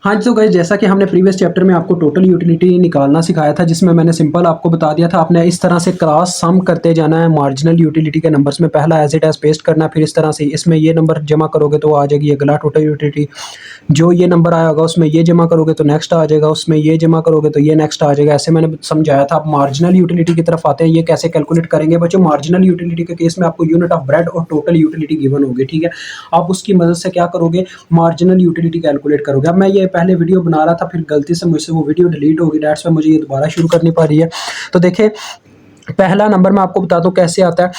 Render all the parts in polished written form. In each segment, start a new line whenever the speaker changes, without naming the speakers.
हाँ जी, तो गाइस जैसा कि हमने प्रीवियस चैप्टर में आपको टोटल यूटिलिटी निकालना सिखाया था, जिसमें मैंने सिंपल आपको बता दिया था आपने इस तरह से क्रॉस सम करते जाना है मार्जिनल यूटिलिटी के नंबर्स में। पहला एज इट एज पेस्ट करना है, फिर इस तरह से इसमें ये नंबर जमा करोगे तो आ जाएगी अगला टोटल यूटिलिटी। जो ये नंबर आया होगा उसमें ये जमा करोगे तो नेक्स्ट आ जाएगा, उसमें ये जमा करोगे तो ये नेक्स्ट आ जाएगा। ऐसे मैंने समझाया था। आप मार्जिनल यूटिलिटी की तरफ आते हैं, ये कैसे कैलकुलेट करेंगे बच्चों। मार्जिनल यूटिलिटी के केस में आपको यूनिट ऑफ ब्रेड और टोटल यूटिलिटी गिवन होगी, ठीक है। आप उसकी मदद से क्या करोगे, मार्जिनल यूटिलिटी कैलकुलेट करोगे। अब मैं ये पहले वीडियो बना रहा था, फिर गलती से मुझसे वो वीडियो डिलीट होगी, डेट्स पे मुझे ये दोबारा शुरू करनी पड़ रही है। तो देखिए पहला नंबर मैं आपको बता दूं कैसे आता है।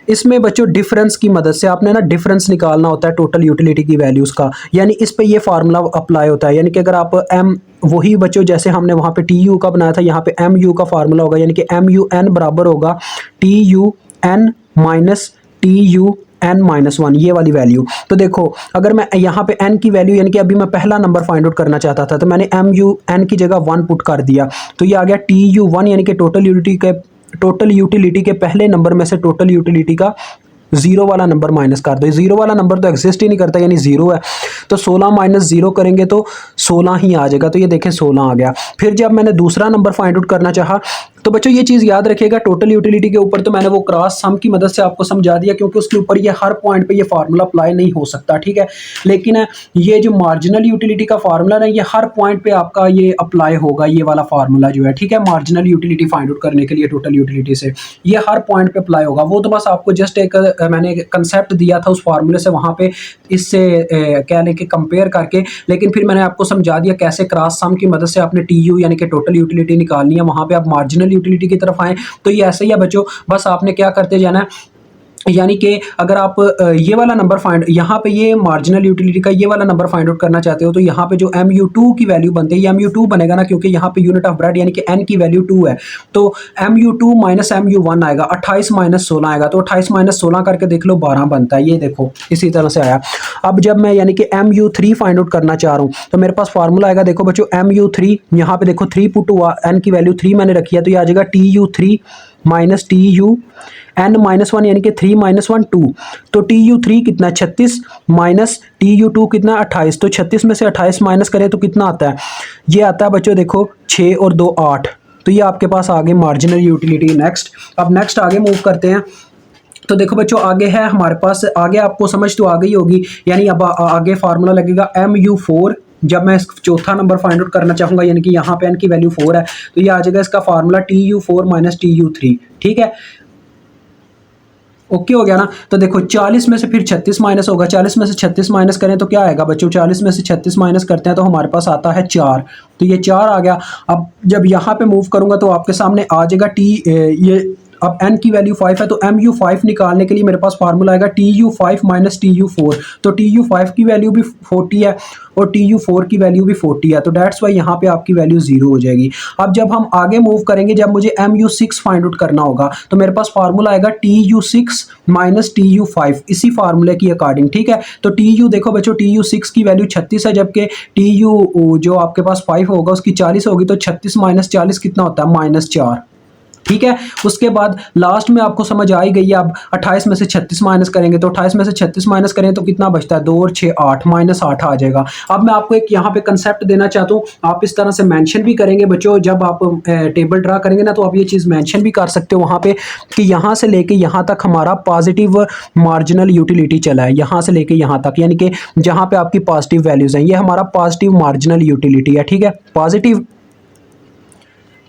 इसमें बच्चों डिफरेंस की मदद से आपने ना डिफरेंस निकालना होता है टोटल यूटिलिटी की वैल्यूज़ का, यानी इस पे ये फार्मूला अप्लाई होता है। यानी कि अगर आप एम वही बच्चों जैसे हमने वहाँ पे टी यू का बनाया था, यहाँ पे एम यू का फार्मूला होगा, यानी कि एम यू एन बराबर होगा t you N minus T U N minus one, ये वाली वैल्यू। तो देखो अगर मैं यहाँ पे एन की वैल्यू, यानी कि अभी मैं पहला नंबर फाइंड आउट करना चाहता था, तो मैंने एम यू एन की जगह वन पुट कर दिया, तो ये आ गया टी यू वन, यानी कि टोटल यूटिलिटी के पहले नंबर में से टोटल यूटिलिटी का जीरो वाला नंबर माइनस कर दो। जीरो वाला नंबर तो एग्जिस्ट ही नहीं करता, यानी जीरो है। तो 16 माइनस जीरो करेंगे तो 16 ही आ जाएगा। तो ये देखें 16 आ गया। फिर जब मैंने दूसरा नंबर फाइंड आउट करना चाहा, तो बच्चों ये चीज़ याद रखिएगा, टोटल यूटिलिटी के ऊपर तो मैंने वो क्रॉस सम की मदद से आपको समझा दिया, क्योंकि उसके ऊपर ये हर पॉइंट पे ये फार्मूला अप्लाई नहीं हो सकता, ठीक है। लेकिन ये जो मार्जिनल यूटिलिटी का फार्मूला है, ये हर पॉइंट पे आपका ये अप्लाई होगा, ये वाला फार्मूला जो है, ठीक है। मार्जिनल यूटिलिटी फाइंड आउट करने के लिए टोटल यूटिलिटी से ये हर पॉइंट पे अप्लाई होगा। वो तो बस आपको जस्ट एक मैंने कंसेप्ट दिया था उस फार्मूले से, वहाँ पे इससे क्या लेके कंपेयर करके, लेकिन फिर मैंने आपको समझा दिया कैसे क्रॉस सम की मदद से आपने टी यू यानी कि टोटल यूटिलिटी निकालनी है। वहाँ पे आप मार्जिनल यूटिलिटी की तरफ आए तो ये ऐसे ही है बच्चों, बस आपने क्या करते जाना है, यानी कि अगर आप ये वाला नंबर फाइंड, यहाँ पे ये मार्जिनल यूटिलिटी का ये वाला नंबर फाइंड आउट करना चाहते हो, तो यहाँ पे जो MU2 की वैल्यू बनती है, ये MU2 बनेगा ना, क्योंकि यहाँ पे यूनिट ऑफ ब्रेड यानी कि n की वैल्यू 2 है, तो MU2 माइनस MU1 आएगा, 28 माइनस 16 आएगा। तो 28 माइनस 16 करके देख लो 12 बनता है, ये देखो इसी तरह से आया। अब जब मैं यानी कि MU3 फाइंड आउट करना चाह रहा हूँ, तो मेरे पास फार्मूला आएगा, देखो बच्चों MU3, यहाँ पे देखो 3 पुट हुआ, n की वैल्यू 3 मैंने रखी है, तो ये आ जाएगा TU3 minus T U N minus one, यानी कि 3 माइनस 1 2। तो टी यू थ्री कितना 36 माइनस टी यू टू कितना 28। तो 36 में से 28 माइनस करें तो कितना आता है, ये आता है बच्चों देखो 6 और 2 8। तो ये आपके पास आगे मार्जिनल यूटिलिटी। नेक्स्ट, अब नेक्स्ट आगे मूव करते हैं। तो देखो बच्चों आगे है हमारे पास, आगे आपको समझ तो आ गई होगी, यानी अब आगे फार्मूला लगेगा MU4। जब मैं चौथा नंबर फाइंड आउट करना चाहूँगा, यानी कि यहाँ पे n की वैल्यू 4 है, तो ये आ जाएगा इसका फार्मूला TU4 माइनस TU3, ठीक है। ओके हो गया ना। तो देखो 40 में से फिर 36 माइनस होगा, 40 में से 36 माइनस करें तो क्या आएगा बच्चों, 40 में से 36 माइनस करते हैं तो हमारे पास आता है 4। तो ये 4 आ गया। अब जब यहाँ पे मूव करूँगा तो आपके सामने आ जाएगा ये अब n की वैल्यू 5 है, तो MU5 निकालने के लिए मेरे पास फार्मूला आएगा TU5 माइनस TU4। तो TU5 की वैल्यू भी 40 है और TU4 की वैल्यू भी 40 है, तो डेट्स वाई यहाँ पे आपकी वैल्यू 0 हो जाएगी। अब जब हम आगे मूव करेंगे, जब मुझे MU6 फाइंड आउट करना होगा, तो मेरे पास फार्मूला आएगा TU6 माइनस TU5, इसी फार्मूले की अकॉर्डिंग, ठीक है। तो TU देखो बच्चों TU6 की वैल्यू 36 है, जबकि TU जो आपके पास 5 होगा उसकी 40 होगी, तो 36 माइनस 40 कितना होता है -4, ठीक है। उसके बाद लास्ट में आपको समझ आ ही गई है। अब 28 में से 36 माइनस करेंगे, तो 28 में से 36 माइनस करें तो कितना बचता है, 2 और 6 8, -8 आ जाएगा। अब मैं आपको एक यहाँ पे कंसेप्ट देना चाहता हूँ, आप इस तरह से मेंशन भी करेंगे बच्चों, जब आप टेबल ड्रा करेंगे ना, तो आप ये चीज़ मेंशन भी कर सकते हो वहाँ पे कि यहाँ से लेके यहाँ तक हमारा पॉजिटिव मार्जिनल यूटिलिटी चला है, यहाँ से लेके यहाँ तक, यानी कि जहाँ पे आपकी पॉजिटिव वैल्यूज़ हैं, ये हमारा पॉजिटिव मार्जिनल यूटिलिटी है, ठीक है, पॉजिटिव,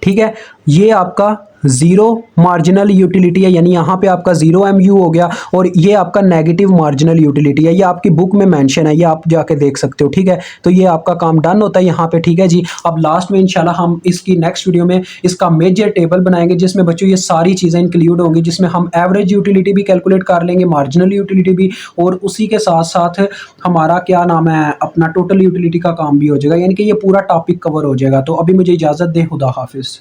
ठीक है। ये आपका 0 मार्जिनल यूटिलिटी है, यानी यहाँ पे आपका 0 MU हो गया, और ये आपका नेगेटिव मार्जिनल यूटिलिटी है, ये आपकी बुक में मेंशन है, ये आप जाके देख सकते हो, ठीक है। तो ये आपका काम डन होता है यहाँ पे, ठीक है जी। अब लास्ट में इंशाल्लाह हम इसकी नेक्स्ट वीडियो में इसका मेजर टेबल बनाएंगे, जिसमें बच्चों ये सारी चीज़ें इंक्लूड होंगी, जिसमें हम एवरेज यूटिलिटी भी कैलकुलेट कर लेंगे, मार्जिनल यूटिलिटी भी, और उसी के साथ साथ हमारा क्या नाम है अपना टोटल यूटिलिटी का काम भी हो जाएगा, यानी कि ये पूरा टॉपिक कवर हो जाएगा। तो अभी मुझे इजाज़त दें, खुदा हाफिज़।